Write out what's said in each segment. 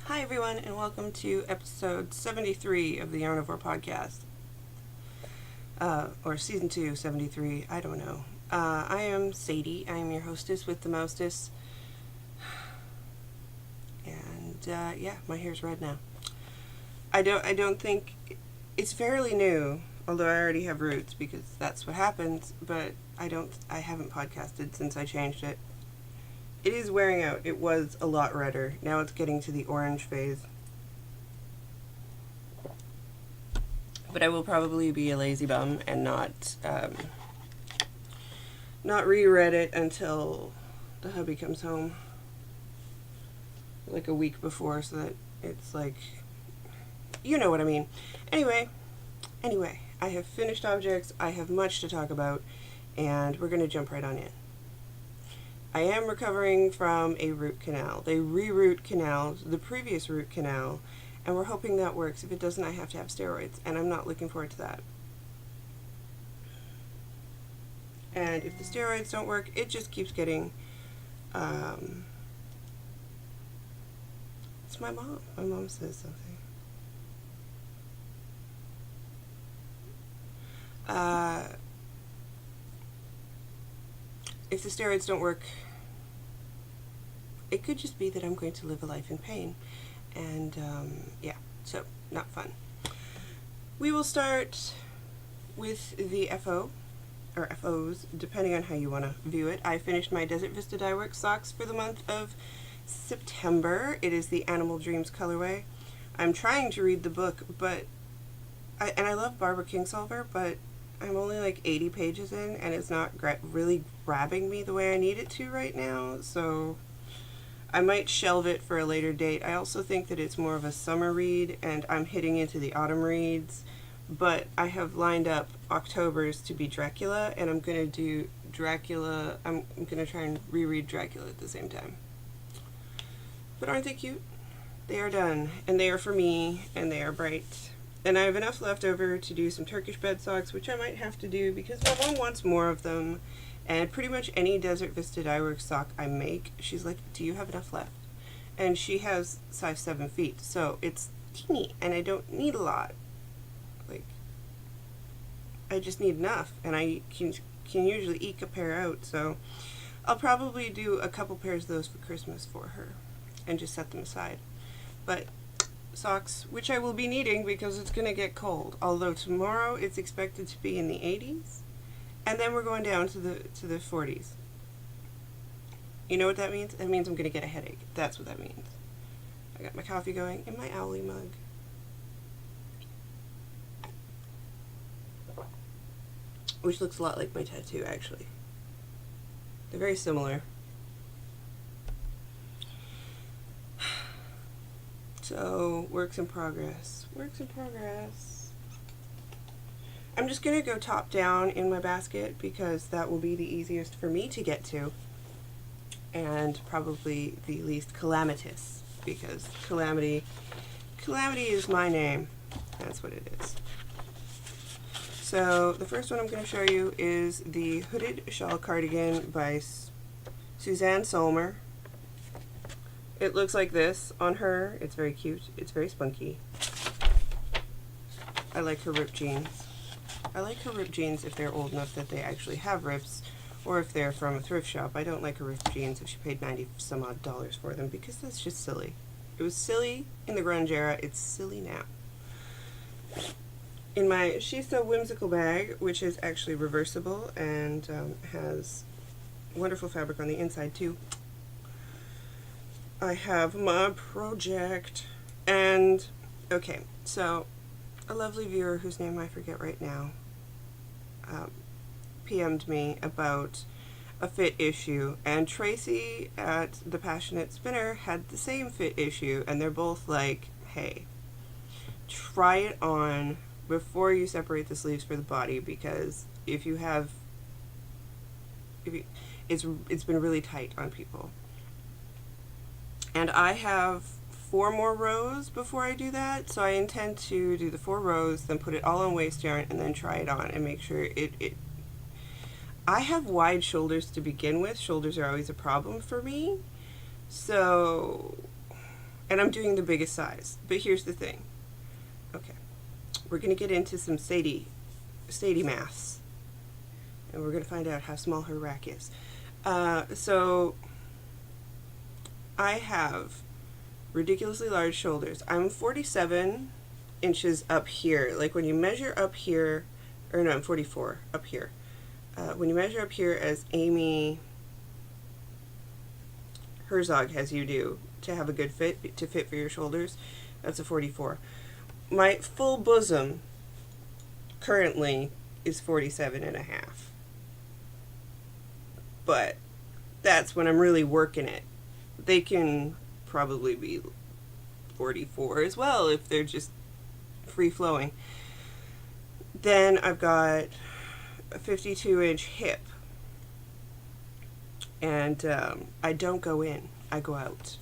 Hi everyone, and welcome to episode 73 of the Yarnivore podcast. Or season 2, 73, I don't know. I am Sadie. I am your hostess with the mostest. And yeah, my hair's red now. I don't think it's fairly new, although I already have roots because that's what happens, but I haven't podcasted since I changed it. It is wearing out. It was a lot redder. Now it's getting to the orange phase. But I will probably be a lazy bum and not reread it until the hubby comes home. Like a week before, so that it's like, you know what I mean. Anyway, I have finished objects. I have much to talk about, and we're going to jump right on in. I am recovering from a root canal. They re-root canal the previous root canal, and we're hoping that works. If it doesn't, I have to have steroids, and I'm not looking forward to that. And if the steroids don't work, it just keeps getting, it's my mom. My mom says something. If the steroids don't work, it could just be that I'm going to live a life in pain. And yeah, so not fun. We will start with the FO, or FOs, depending on how you want to view it. I finished my Desert Vista Dyeworks socks for the month of September. It is the Animal Dreams colorway. I'm trying to read the book, but I love Barbara Kingsolver, but I'm only like 80 pages in, and it's not really grabbing me the way I need it to right now, so I might shelve it for a later date. I also think that it's more of a summer read, and I'm hitting into the autumn reads, but I have lined up October's to be Dracula, and I'm going to do Dracula. I'm going to try and reread Dracula at the same time. But aren't they cute? They are done, and they are for me, and they are bright. And I have enough left over to do some Turkish bed socks, which I might have to do because my mom wants more of them. And pretty much any Desert Vista Dyeworks sock I make, she's like, do you have enough left? And she has size 7 feet, so it's teeny, and I don't need a lot. Like, I just need enough, and I can usually eke a pair out, so I'll probably do a couple pairs of those for Christmas for her, and just set them aside. But socks, which I will be needing because it's going to get cold, although tomorrow it's expected to be in the 80s. And then we're going down to the 40s. You know what that means? That means I'm going to get a headache. That's what that means. I got my coffee going in my Owly mug. Which looks a lot like my tattoo, actually. They're very similar. So, works in progress. Works in progress. I'm just going to go top down in my basket because that will be the easiest for me to get to, and probably the least calamitous, because calamity is my name. That's what it is. So the first one I'm going to show you is the Hooded Shawl Cardigan by Suzanne Solmer. It looks like this on her. It's very cute. It's very spunky. I like her ripped jeans. I like her ripped jeans if they're old enough that they actually have rips, or if they're from a thrift shop. I don't like her ripped jeans if she paid $90 some odd for them, because that's just silly. It was silly in the grunge era. It's silly now. In my She's So Whimsical bag, which is actually reversible and has wonderful fabric on the inside too, I have my project. And okay, so a lovely viewer whose name I forget right now PM'd me about a fit issue, and Tracy at The Passionate Spinner had the same fit issue, and they're both like, hey, try it on before you separate the sleeves for the body, because it's been really tight on people. And I have 4 more rows before I do that, so I intend to do the 4 rows, then put it all on waist yarn, and then try it on and make sure it I have wide shoulders to begin with. Shoulders are always a problem for me, so And I'm doing the biggest size. But here's the thing. Okay. We're going to get into some Sadie maths. And we're going to find out how small her rack is. So I have ridiculously large shoulders. I'm 47 inches up here. Like when you measure up here, or no, I'm 44 up here. When you measure up here as Amy Herzog has you do to have a good fit, to fit for your shoulders, that's a 44. My full bosom currently is 47 and a half. But that's when I'm really working it. They can probably be 44 as well if they're just free flowing. Then I've got a 52-inch hip. And I don't go in, I go out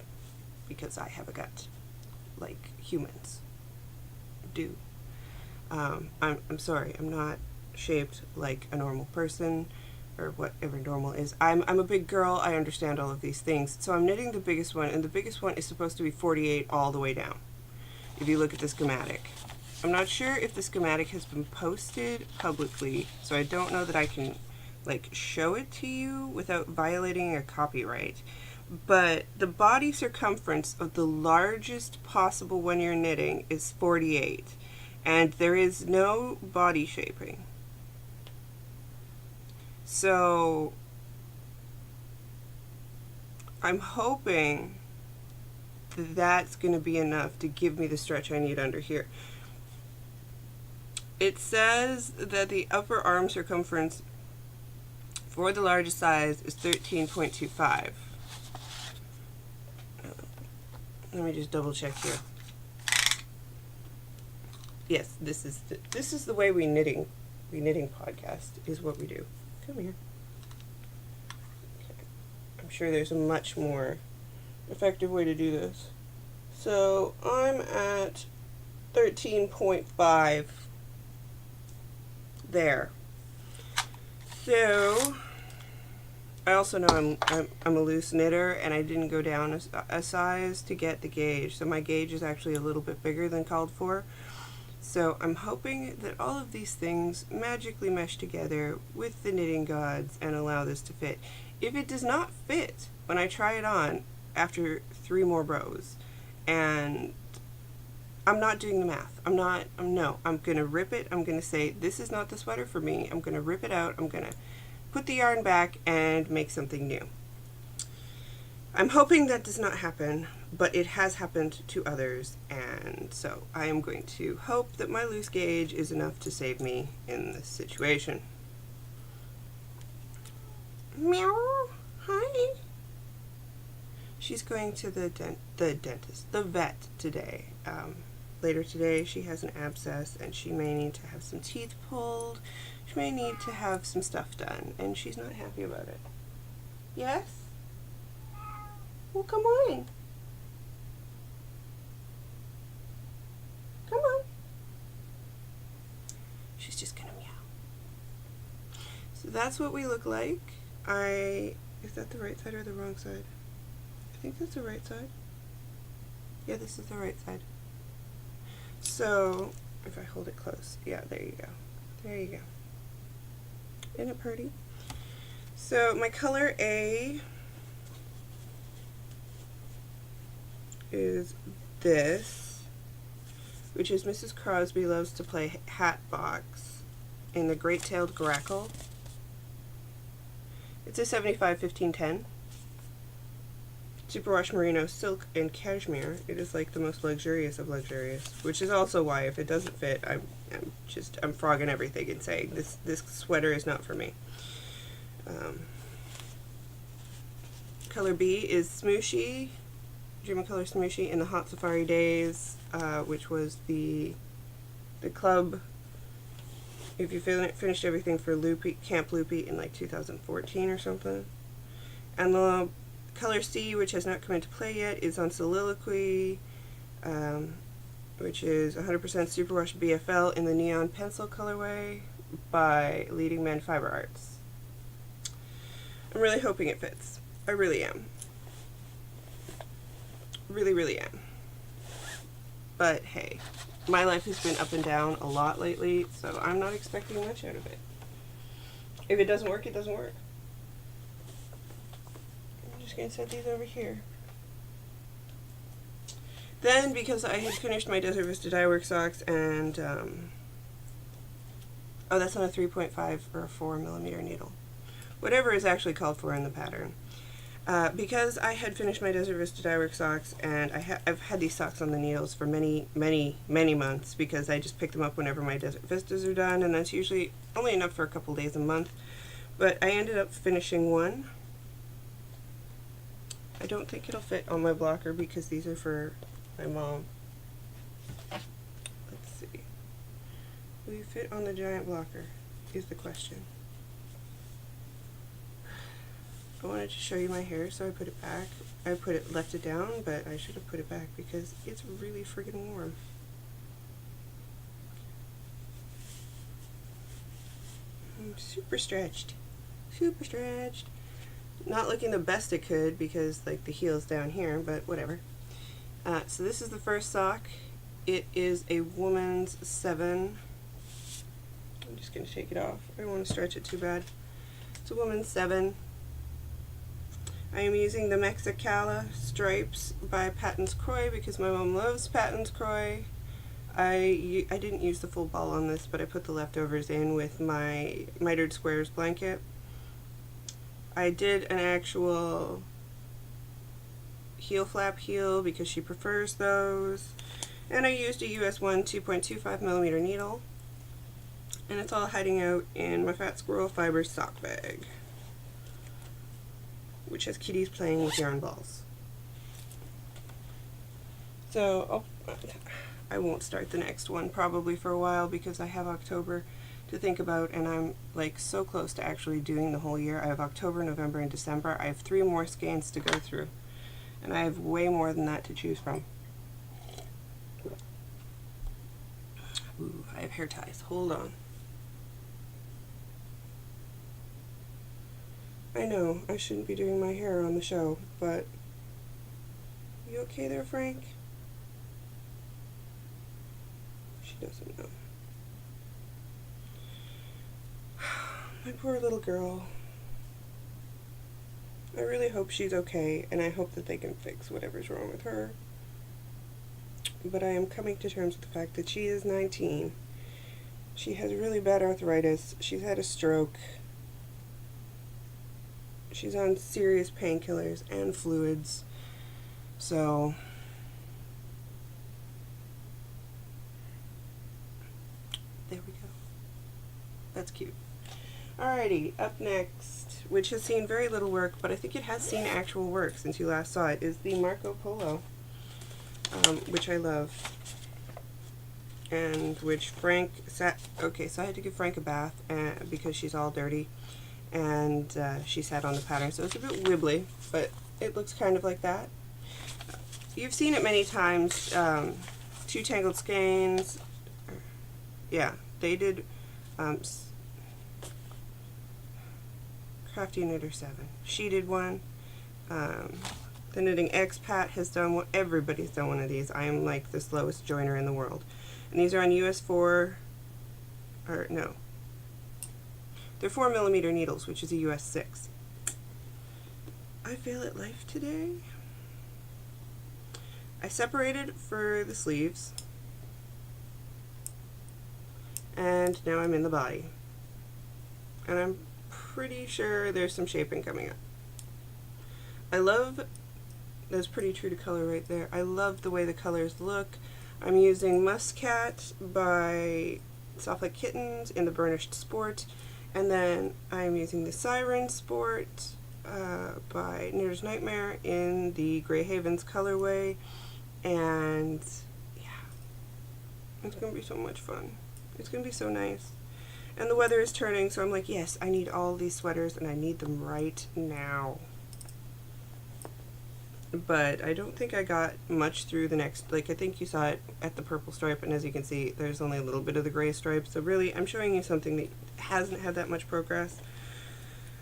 because I have a gut like humans do. I'm sorry, I'm not shaped like a normal person or whatever normal is. I'm a big girl, I understand all of these things. So I'm knitting the biggest one, and the biggest one is supposed to be 48 all the way down. If you look at the schematic. I'm not sure if the schematic has been posted publicly, so I don't know that I can like show it to you without violating a copyright. But the body circumference of the largest possible one you're knitting is 48, and there is no body shaping. So I'm hoping that that's going to be enough to give me the stretch I need under here. It says that the upper arm circumference for the largest size is 13.25. Let me just double check here. Yes, this is the way we knitting podcast is what we do. Come here. Okay. I'm sure there's a much more effective way to do this. So I'm at 13.5 there. So I also know I'm a loose knitter, and I didn't go down a size to get the gauge, so my gauge is actually a little bit bigger than called for. So I'm hoping that all of these things magically mesh together with the knitting gods and allow this to fit. If it does not fit when I try it on after 3 more rows, and I'm not doing the math. I'm going to rip it. I'm going to say, this is not the sweater for me. I'm going to rip it out. I'm going to put the yarn back and make something new. I'm hoping that does not happen, but it has happened to others, and so I am going to hope that my loose gauge is enough to save me in this situation. Meow. Hi. She's going to the vet today. Later today she has an abscess, and she may need to have some teeth pulled. She may need to have some stuff done, and she's not happy about it. Yes? Well, come on. Come on. She's just gonna meow. So that's what we look like. Is that the right side or the wrong side? I think that's the right side. Yeah, this is the right side. So, if I hold it close, yeah, there you go. There you go. Isn't it pretty? So, my color A is this, which is Mrs. Crosby Loves to Play Hat Box in the Great-Tailed Grackle. It's a 75-15-10. Superwash merino, silk, and cashmere. It is like the most luxurious of luxurious, which is also why if it doesn't fit, I'm frogging everything and saying this sweater is not for me. Color B is Smooshy, Dream Color Smooshy in the Hot Safari Days, which was the club. If you finished everything for Loopy, Camp Loopy in like 2014 or something. And the color C, which has not come into play yet, is on Soliloquy, which is 100% Superwash BFL in the Neon Pencil colorway by Leading Men Fiber Arts. I'm really hoping it fits. I really am. Really, really am. But hey, my life has been up and down a lot lately, so I'm not expecting much out of it. If it doesn't work, it doesn't work. I'm just going to set these over here. Then, because I had finished my Desert Vista Dye Work socks and, oh, that's on a 3.5 or a 4mm needle. Whatever is actually called for in the pattern. Because I had finished my Desert Vista Dye Work socks, and I've had these socks on the needles for many months, because I just pick them up whenever my Desert Vistas are done, and that's usually only enough for a couple days a month. But I ended up finishing one. I don't think it'll fit on my blocker because these are for my mom. Let's see. Will you fit on the giant blocker is the question. I wanted to show you my hair, so I put it back. Left it down, but I should have put it back because it's really friggin' warm. I'm super stretched. Super stretched. Not looking the best it could because, like, the heel's down here, but whatever. So this is the first sock. It is a woman's 7. I'm just going to take it off. I don't want to stretch it too bad. It's a woman's 7. I am using the Mexicala stripes by Patton's Croix because my mom loves Patton's Croix. I didn't use the full ball on this, but I put the leftovers in with my mitered squares blanket. I did an actual heel flap heel because she prefers those. And I used a US 1 2.25mm needle. And it's all hiding out in my Fat Squirrel Fiber sock bag, which has kitties playing with yarn balls. So I won't start the next one probably for a while because I have October to think about, and I'm like so close to actually doing the whole year. I have October, November, and December. I have 3 more skeins to go through, and I have way more than that to choose from. Ooh, I have hair ties. Hold on. I know, I shouldn't be doing my hair on the show, but you okay there, Frank? She doesn't know. My poor little girl. I really hope she's okay, and I hope that they can fix whatever's wrong with her. But I am coming to terms with the fact that she is 19. She has really bad arthritis. She's had a stroke. She's on serious painkillers and fluids. So there we go. That's cute. Alrighty, up next, which has seen very little work, but I think it has seen actual work since you last saw it, is the Marco Polo, which I love, and which Frank okay, so I had to give Frank a bath because she's all dirty, and she sat on the pattern, so it's a bit wibbly, but it looks kind of like that. You've seen it many times. 2 Tangled Skeins, yeah, they did Crafty Knitter 7. She did one. The Knitting Expat has done one. Everybody's done one of these. I am like the slowest joiner in the world. And these are on US 4, or no, they're 4mm needles, which is a US 6. I fail at life today. I separated for the sleeves, and now I'm in the body. And I'm pretty sure there's some shaping coming up. I love, that's pretty true to color right there. I love the way the colors look. I'm using Muscat by Soft Like Kittens in the Burnished Sport, and then I'm using the Siren Sport by Knitter's Nightmare in the Grey Havens colorway, and yeah, it's going to be so much fun. It's going to be so nice. And the weather is turning, so I'm like, yes, I need all these sweaters, and I need them right now. But I don't think I got much through the next, like, I think you saw it at the purple stripe, and as you can see, there's only a little bit of the gray stripe, so really, I'm showing you something that hasn't had that much progress.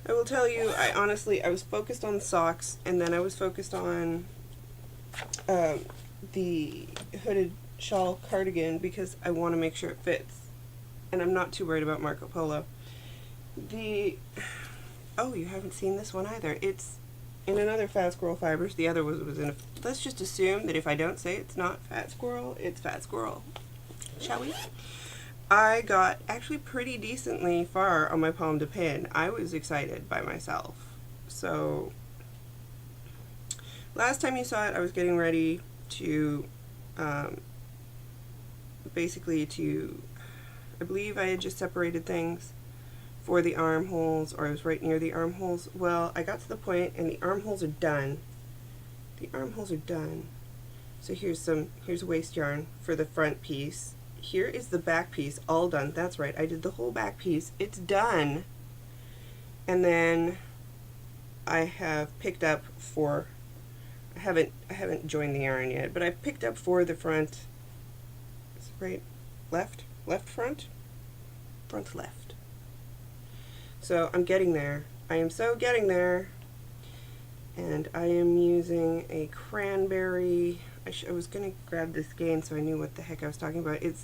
I will tell you, I was focused on the socks, and then I was focused on the hooded shawl cardigan because I want to make sure it fits. And I'm not too worried about Marco Polo. Oh, you haven't seen this one either. It's in another Fat Squirrel Fibers. The other was in a... Let's just assume that if I don't say it's not Fat Squirrel, it's Fat Squirrel. Shall we? I got actually pretty decently far on my palm to pin. I was excited by myself. So, last time you saw it, I was getting ready to, basically I believe I had just separated things for the armholes, or I was right near the armholes. Well, I got to the point and the armholes are done. The armholes are done. So here's waste yarn for the front piece. Here is the back piece, all done. That's right, I did the whole back piece. It's done. And then I have picked up for, I haven't joined the yarn yet, but I've picked up for the front. Is it right? Left front? Front left. So I'm getting there. I am so getting there. And I am using a cranberry. I was going to grab this skein so I knew what the heck I was talking about. It's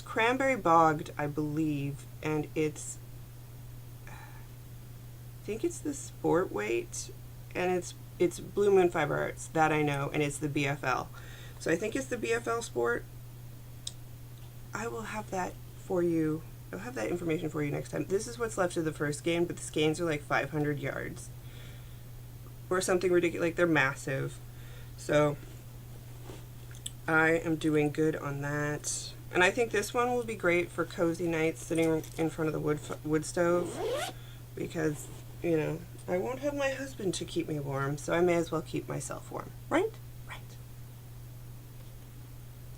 cranberry bogged, I believe, and I think it's the sport weight, and it's Blue Moon Fiber Arts, that I know, and it's the BFL. So I think it's the BFL Sport. I will have that for you. I'll have that information for you next time. This is what's left of the first skein, but the skeins are like 500 yards. Or something ridiculous, like they're massive. So I am doing good on that. And I think this one will be great for cozy nights sitting in front of the wood stove, because, you know, I won't have my husband to keep me warm, so I may as well keep myself warm. Right? Right.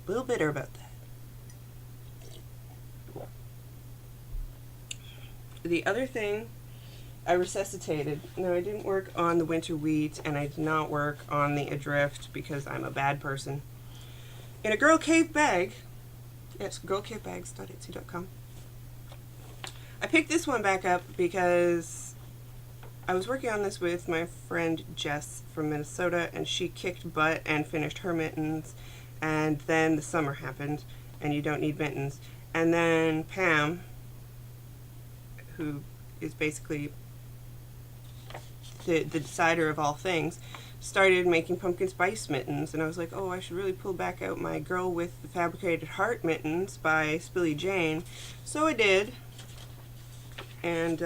A little bitter about that. The other thing, I resuscitated. No, I didn't work on the winter wheat, and I did not work on the adrift because I'm a bad person. In a Girl Cave bag, yes, girlcavebags.etsy.com, I picked this one back up because I was working on this with my friend Jess from Minnesota, and she kicked butt and finished her mittens, and then the summer happened, and you don't need mittens. And then Pam, who is basically the decider of all things, started making pumpkin spice mittens, and I was like, oh, I should really pull back out my Girl with the Fabricated Heart mittens by Spilly Jane. So I did. And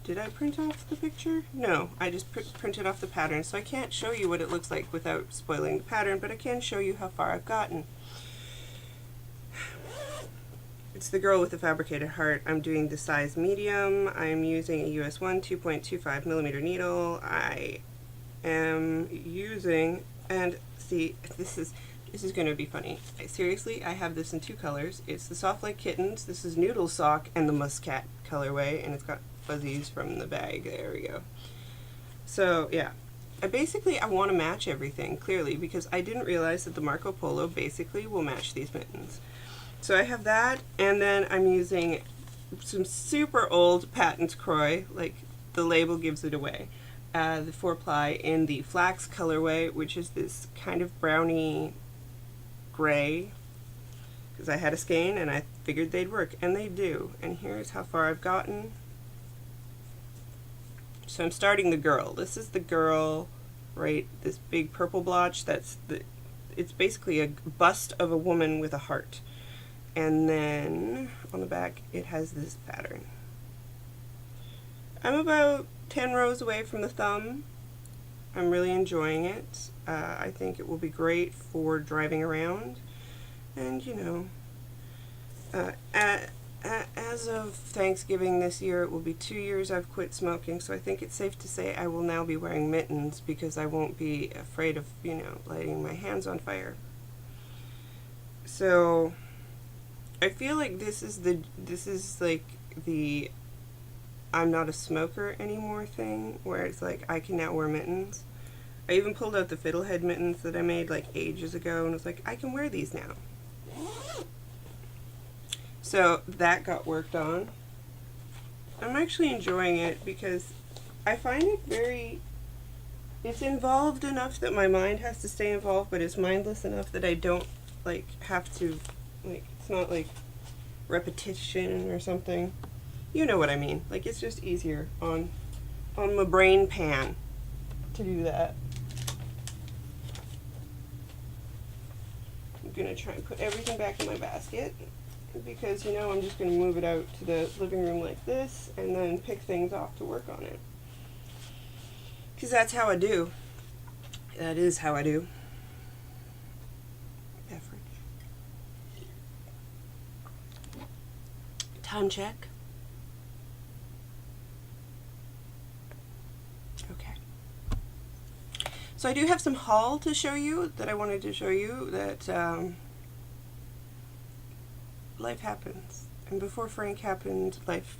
did I print off the picture? No, I just printed off the pattern, so I can't show you what it looks like without spoiling the pattern, but I can show you how far I've gotten. It's the Girl with the Fabricated Heart. I'm doing the size medium. I'm using a US 1 2.25 millimeter needle. I am using, and see, this is going to be funny. Seriously, I have this in two colors. It's the Soft Like Kittens. This is Noodle Sock and the Muscat colorway, and it's got fuzzies from the bag. There we go. So yeah, I want to match everything, clearly, because I didn't realize that the Marco Polo basically will match these mittens. So I have that, and then I'm using some super old patent Croy, like the label gives it away. The 4-ply in the Flax colorway, which is this kind of browny gray, because I had a skein and I figured they'd work, and they do. And here's how far I've gotten. So I'm starting the Girl. This is the Girl, right? This big purple blotch. It's basically a bust of a woman with a heart. And then on the back it has this pattern. I'm about 10 rows away from the thumb. I'm really enjoying it. I think it will be great for driving around. And you know, as of Thanksgiving this year, it will be 2 years I've quit smoking, so I think it's safe to say I will now be wearing mittens because I won't be afraid of, you know, lighting my hands on fire. So I feel like this is like the I'm not a smoker anymore thing, where it's like I can now wear mittens. I even pulled out the fiddlehead mittens that I made like ages ago and was like, I can wear these now. So that got worked on. I'm actually enjoying it because I find it very It's involved enough that my mind has to stay involved, but it's mindless enough that I don't, like, have to, like, it's not, like, repetition or something. You know what I mean. Like, it's just easier on my brain pan to do that. I'm gonna try and put everything back in my basket because, you know, I'm just gonna move it out to the living room like this and then pick things off to work on it. Because that's how I do. That is how I do. Effort. Time check. Okay. So I do have some haul to show you that I wanted to show you that life happens. And before Frank happened, life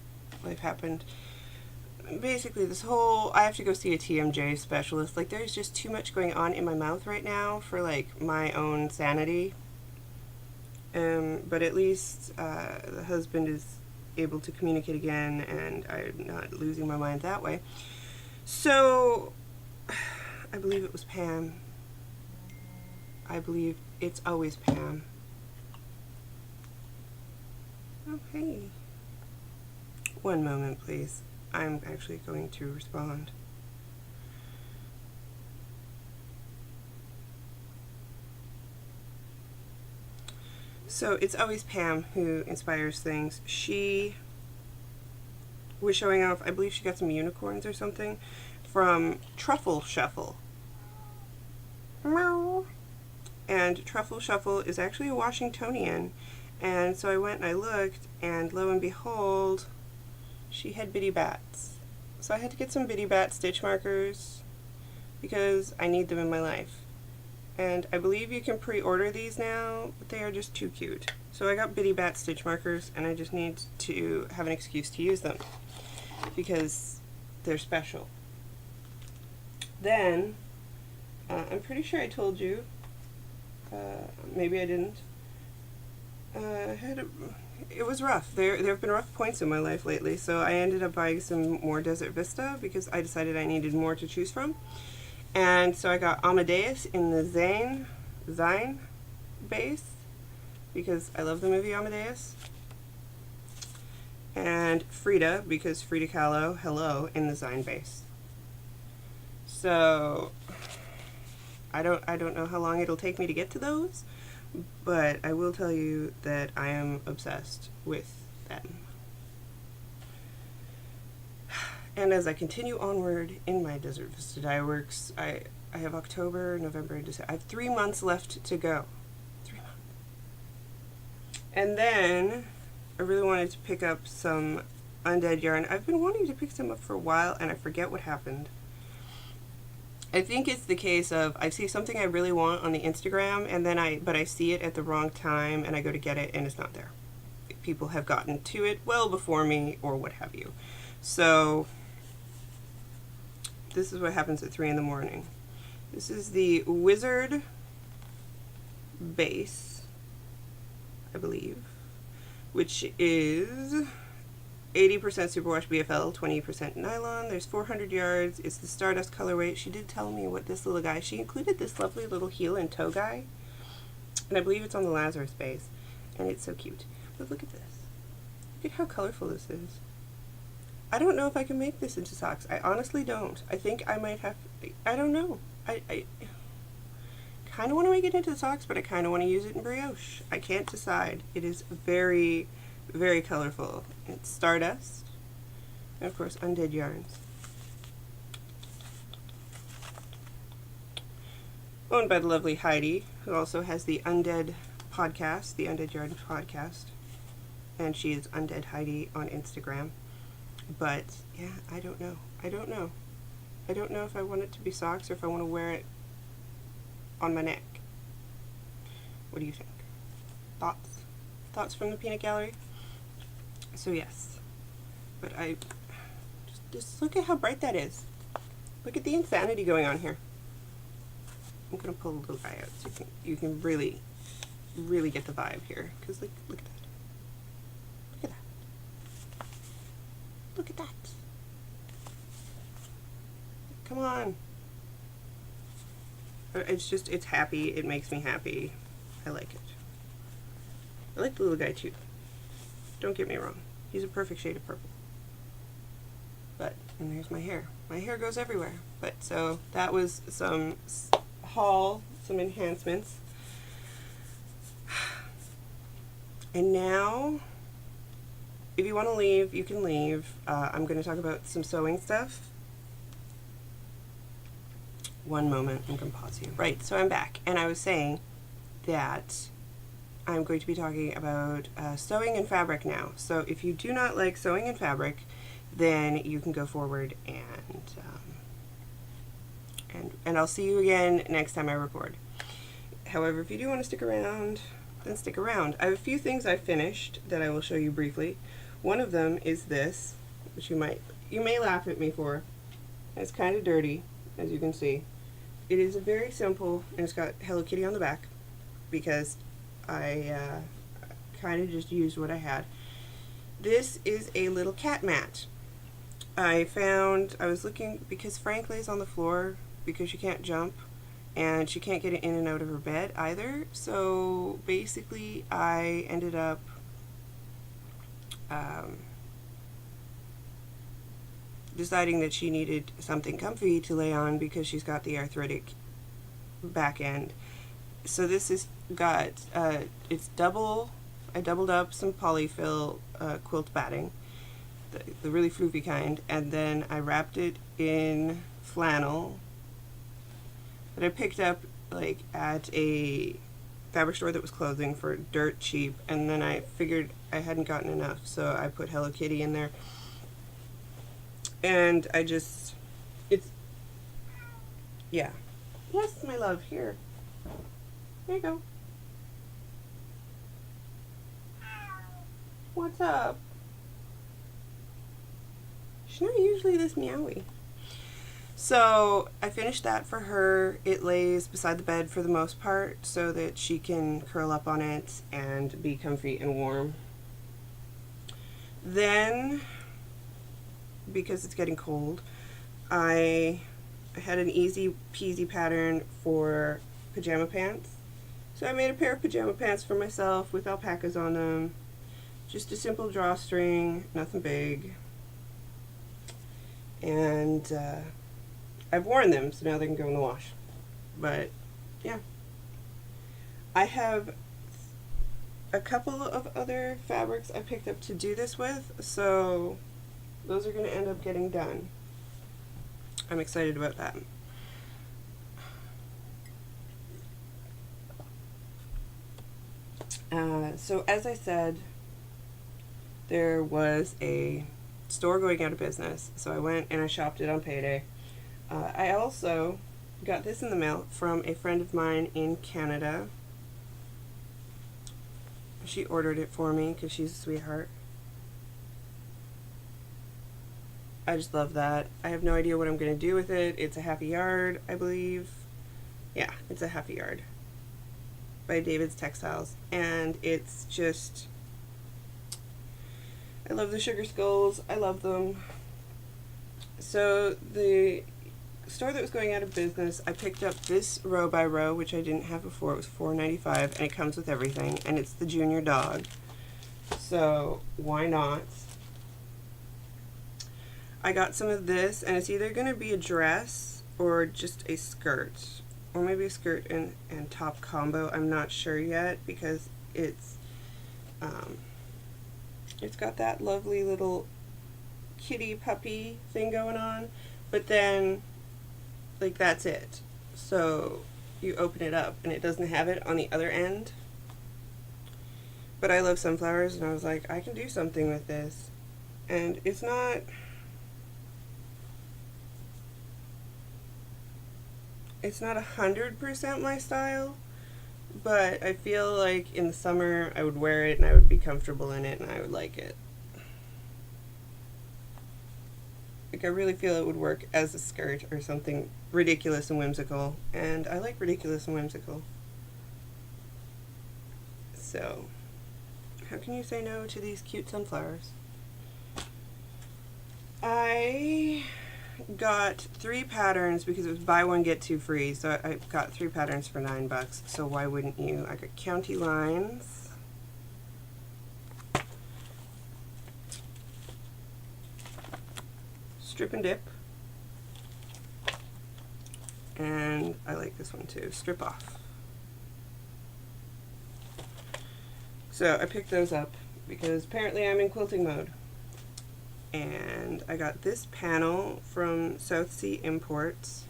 happened. Basically, this whole, I have to go see a TMJ specialist. Like, there's just too much going on in my mouth right now for, like, my own sanity. But at least the husband is able to communicate again, and I'm not losing my mind that way. So, I believe it was Pam. I believe it's always Pam. Oh, hey. One moment, please. I'm actually going to respond. So it's always Pam who inspires things. She was showing off, I believe she got some unicorns or something from Truffle Shuffle. And Truffle Shuffle is actually a Washingtonian. And so I went and I looked, and lo and behold, she had bitty bats. So I had to get some bitty bat stitch markers because I need them in my life. And I believe you can pre-order these now, but they are just too cute. So I got bitty bat stitch markers, and I just need to have an excuse to use them because they're special. Then, I'm pretty sure I told you, maybe I didn't, it was rough. There have been rough points in my life lately, so I ended up buying some more Desert Vista because I decided I needed more to choose from. And so I got Amadeus in the Zine base because I love the movie Amadeus. And Frida because Frida Kahlo, hello, in the Zine base. So I don't know how long it'll take me to get to those, but I will tell you that I am obsessed with them. And as I continue onward in my Desert Vista dye works, I have October, November, and December. I have 3 months left to go. 3 months. And then I really wanted to pick up some undead yarn. I've been wanting to pick some up for a while, and I forget what happened. I think it's the case of I see something I really want on the Instagram, and then I see it at the wrong time, and I go to get it, and it's not there. People have gotten to it well before me, or what have you. So this is what happens at 3 in the morning. This is the Wizard base, I believe, which is 80% superwash BFL, 20% nylon. There's 400 yards. It's the Stardust colorway. She did tell me what this little guy, she included this lovely little heel and toe guy, and I believe it's on the Lazarus base, and it's so cute. But look at this. Look at how colorful this is. I don't know if I can make this into socks. I honestly don't. I think I might have, I don't know. I kind of want to make it into socks, but I kind of want to use it in brioche. I can't decide. It is very, very colorful. It's Stardust, and of course Undead Yarns. Owned by the lovely Heidi, who also has the Undead podcast, the Undead Yarn podcast, and she is Undead Heidi on Instagram. But yeah, I don't know. I don't know if I want it to be socks or if I want to wear it on my neck. What do you think? Thoughts from the peanut gallery? So yes, but I just look at how bright that is. Look at the insanity going on here. I'm gonna pull the little guy out so you can really get the vibe here. Cause look at that. Look at that. Look at that. Come on. It's happy. It makes me happy. I like it. I like the little guy too. Don't get me wrong. He's a perfect shade of purple. But, and there's my hair. My hair goes everywhere. But, so, that was some haul, some enhancements. And now, if you want to leave, you can leave. I'm going to talk about some sewing stuff. One moment, I'm going to pause you. Right, so I'm back, and I was saying that I'm going to be talking about sewing and fabric now. So if you do not like sewing and fabric, then you can go forward, and I'll see you again next time I record. However, if you do want to stick around, then stick around. I have a few things I finished that I will show you briefly. One of them is this, which you may laugh at me for. It's kind of dirty, as you can see. It is very simple, and it's got Hello Kitty on the back, because I kind of just used what I had. This is a little cat mat. I was looking, because Frank lays on the floor because she can't jump, and she can't get in and out of her bed either, so basically I ended up deciding that she needed something comfy to lay on because she's got the arthritic back end. So this has got, I doubled up some polyfill quilt batting, the really floofy kind, and then I wrapped it in flannel that I picked up like at a fabric store that was closing for dirt cheap, and then I figured I hadn't gotten enough, so I put Hello Kitty in there. And yeah. Yes, my love, here. There you go. What's up? She's not usually this meowy. So I finished that for her. It lays beside the bed for the most part so that she can curl up on it and be comfy and warm. Then, because it's getting cold, I had an easy peasy pattern for pajama pants. So I made a pair of pajama pants for myself with alpacas on them. Just a simple drawstring, nothing big. And I've worn them, so now they can go in the wash. But yeah, I have a couple of other fabrics I picked up to do this with, so those are going to end up getting done. I'm excited about that. So as I said, there was a store going out of business, so I went and I shopped it on payday. I also got this in the mail from a friend of mine in Canada. She ordered it for me because she's a sweetheart. I just love that. I have no idea what I'm going to do with it. It's a Happy Yard, I believe. Yeah, it's a Happy Yard by David's Textiles. And it's just, I love the sugar skulls. I love them. So the store that was going out of business, I picked up this row by row, which I didn't have before. It was $4.95, and it comes with everything, and it's the junior dog. So why not? I got some of this, and it's either going to be a dress or just a skirt, or maybe a skirt and top combo. I'm not sure yet, because it's got that lovely little kitty puppy thing going on, but then like that's it. So you open it up and it doesn't have it on the other end. But I love sunflowers, and I was like, I can do something with this. And it's not 100% my style, but I feel like in the summer I would wear it and I would be comfortable in it and I would like it. Like, I really feel it would work as a skirt or something ridiculous and whimsical, and I like ridiculous and whimsical. So, how can you say no to these cute sunflowers? I got 3 patterns because it was buy one get 2 free, so I got 3 patterns for $9, so why wouldn't you? I got county lines, strip and dip, and I like this one too, strip off. So I picked those up because apparently I'm in quilting mode. And I got this panel from South Sea Imports.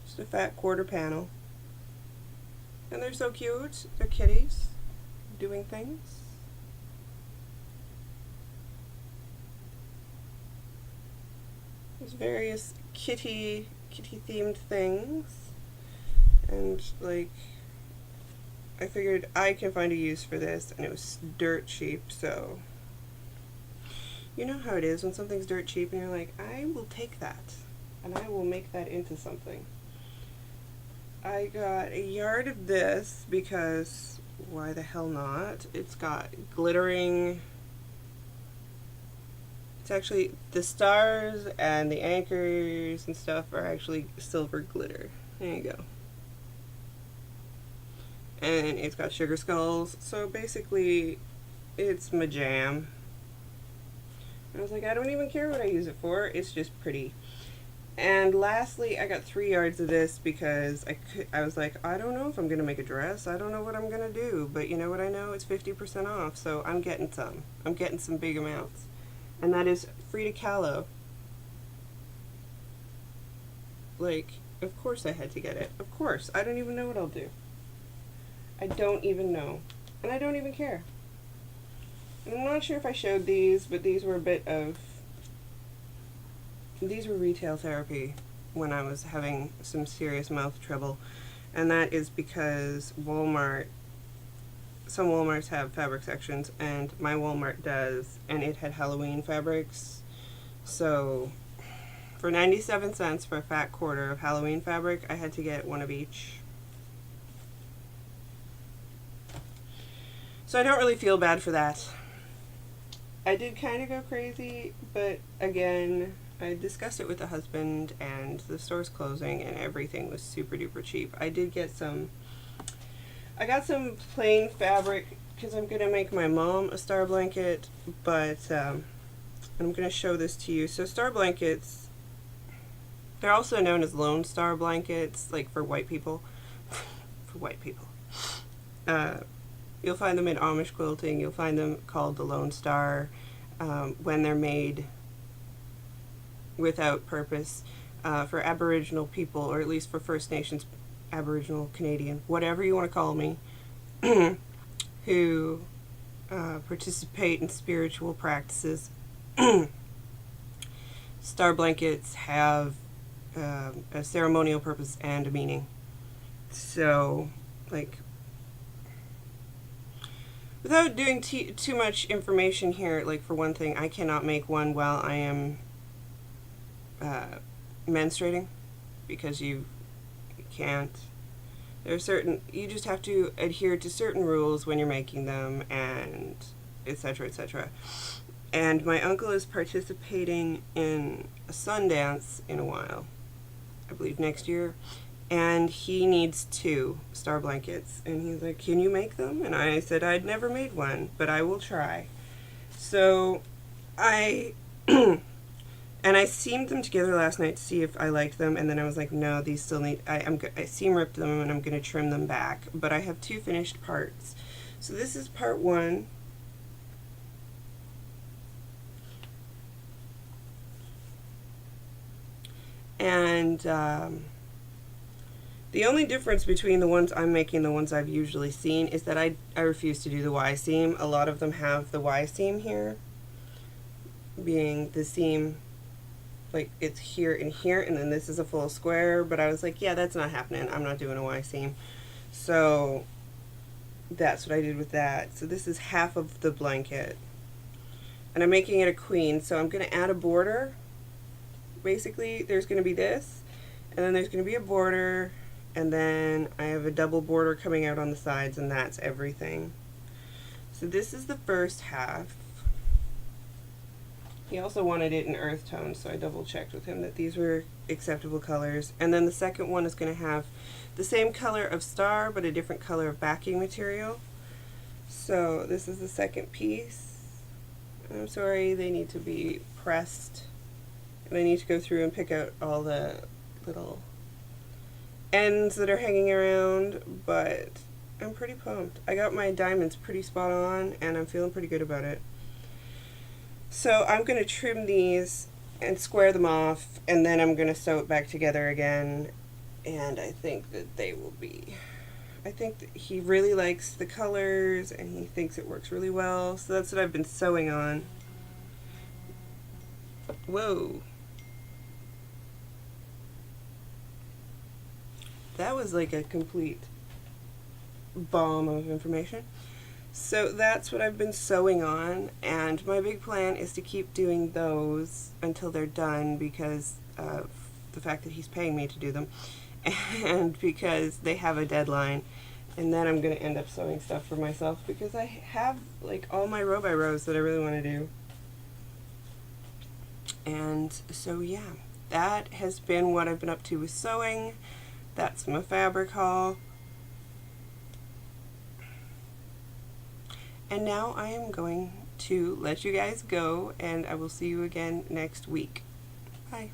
Just a fat quarter panel. And they're so cute. They're kitties doing things. There's various kitty themed things. And like, I figured I can find a use for this, and it was dirt cheap, so you know how it is when something's dirt cheap and you're like, I will take that and I will make that into something. I got a yard of this because why the hell not? It's got glittering, it's actually, the stars and the anchors and stuff are actually silver glitter. There you go. And it's got sugar skulls, so basically it's my jam. I was like, I don't even care what I use it for, it's just pretty. And lastly, I got 3 yards of this because I was like, I don't know if I'm going to make a dress, I don't know what I'm going to do, but you know what I know? It's 50% off, so I'm getting some. I'm getting some big amounts. And that is Frida Kahlo. Like, of course I had to get it. Of course. I don't even know what I'll do. I don't even know. And I don't even care. I'm not sure if I showed these, but these were these were retail therapy when I was having some serious mouth trouble, and that is because Walmart, some Walmarts have fabric sections, and my Walmart does, and it had Halloween fabrics, so for 97 cents for a fat quarter of Halloween fabric, I had to get one of each. So I don't really feel bad for that. I did kind of go crazy, but again, I discussed it with the husband, and the store's closing, and everything was super duper cheap. I did get I got some plain fabric because I'm going to make my mom a star blanket, but I'm going to show this to you. So star blankets, they're also known as Lone Star blankets, like for white people. For white people. You'll find them in Amish quilting. You'll find them called the Lone Star when they're made without purpose for Aboriginal people, or at least for First Nations, Aboriginal, Canadian, whatever you want to call me, who participate in spiritual practices. Star blankets have a ceremonial purpose and a meaning. So, like, without doing too much information here, like for one thing, I cannot make one while I am menstruating, because you can't. There are certain, you just have to adhere to certain rules when you're making them, and etc., etc. And my uncle is participating in a Sundance in a while, I believe next year, and he needs 2 star blankets, and he's like, can you make them? And I said I'd never made one, but I will try. So I and I seamed them together last night to see if I liked them, and then I was like, no, these still need, I seam ripped them, and I'm going to trim them back, but I have 2 finished parts. So this is part 1. And the only difference between the ones I'm making and the ones I've usually seen is that I refuse to do the Y seam. A lot of them have the Y seam here, being the seam, like it's here and here, and then this is a full square, but I was like, yeah, that's not happening. I'm not doing a Y seam. So that's what I did with that. So this is half of the blanket, and I'm making it a queen, so I'm going to add a border. Basically, there's going to be this, and then there's going to be a border, and then I have a double border coming out on the sides, and that's everything. So this is the first half. He also wanted it in earth tones, so I double checked with him that these were acceptable colors. And then the second one is going to have the same color of star, but a different color of backing material. So this is the second piece. I'm sorry, they need to be pressed. And I need to go through and pick out all the little ends that are hanging around, but I'm pretty pumped. I got my diamonds pretty spot on, and I'm feeling pretty good about it. So I'm going to trim these and square them off, and then I'm going to sew it back together again, and I think that they will be... I think that he really likes the colors, and he thinks it works really well, so that's what I've been sewing on. Whoa. That was like a complete bomb of information. So that's what I've been sewing on, and my big plan is to keep doing those until they're done because of the fact that he's paying me to do them, and because they have a deadline, and then I'm going to end up sewing stuff for myself because I have like all my row by rows that I really want to do. And so yeah, that has been what I've been up to with sewing. That's my fabric haul. And now I am going to let you guys go, and I will see you again next week. Bye.